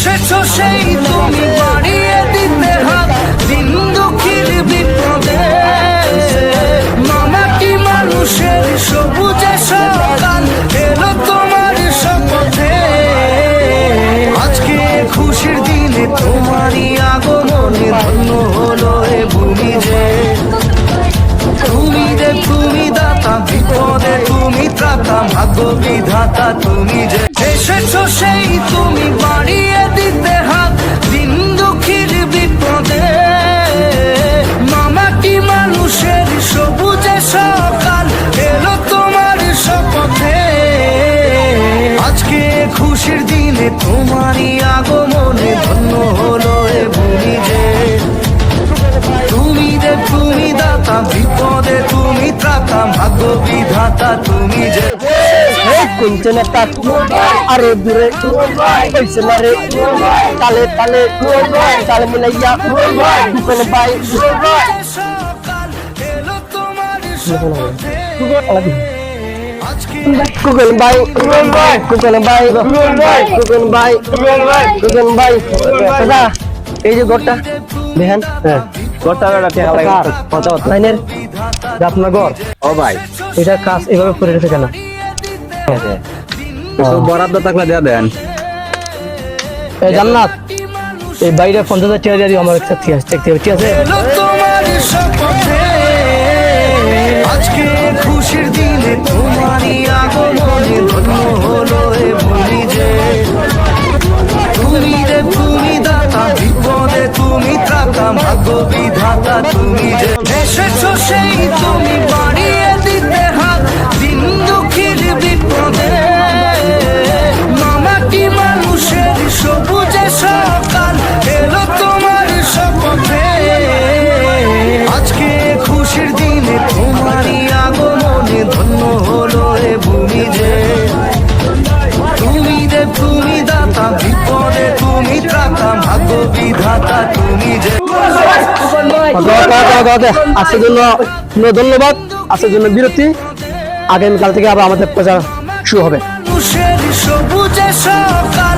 এসেছো সেই তুমি বাড়িয়ে দিতে হাত দিন দুঃখীর বিপদে মামাটি মানুষের সবুজে সকাল এলো তোমার শপথে আজকে খুশির দিনে তোমারই আগমনে ধন্য হলো এ ভূমি যে তুমি দাতা বিপদে তুমি ত্রাতা ভাগ্য বিধাতা তুমি যে এসেছো সেই তুমি বাড়িয়ে দিতে হাত দিন দুঃখীর বিপদে মামাটি মানুষের সবুজে সকাল এলো তোমার শপথে আজকে খুশির দিনে তোমারই আগমনে ধন্য হলো এ ভূমি যে তুমি দাতা বিপদে তুমি ত্রাতা ভাগ্য বিধাতা তুমি যে কোনজন একটা আরো দূরে হয়েছে না রে তালে তালে তালে মিলাইয়া কোন ভাই সকাল এলো তোমার শপথে আজকে কুকুন ভাই কুকুন ভাই কুকুন ভাই দাদা এই যে ঘরটা দেখেন ঘরটা কত লাইনের আপনার ঘর ও ভাই এটা কাজ এভাবে করে রেখে কেন বরাদ্দ থাকলে দেয়া দেন এই জান্নাত এই বাইরে 50,000 টাকা দিয়ে দিও আমার একটা ঠিক আছে ঠিক আছে এলো তোমার শপথে আজকে খুশির দিনে তোমারই আগমনে ধন্য হলো এ ভূমি যে তুমি দাতা বিপদে তুমি ত্রাতা ভাগ্য বিধাতা তুমি যে এসেছো সেই তুমি বাড়িয়ে দিতে হাত দিন দুঃখীর বিপদে মামাটি মানুষের সবুজে সকাল এলো তোমার শপথে আজকে খুশির দিনে তোমারই আগমনে ধন্য হলো এ ভূমি যে তুমি দাতা বিপদে তুমি ত্রাতা ভাগ্য বিধাতা তুমি যে আজকের জন্য ধন্যবাদ আজকের জন্য বিরতি আগামীকাল থেকে আবার আমাদের প্রচার শুরু হবে মানুষের সবুজে সকাল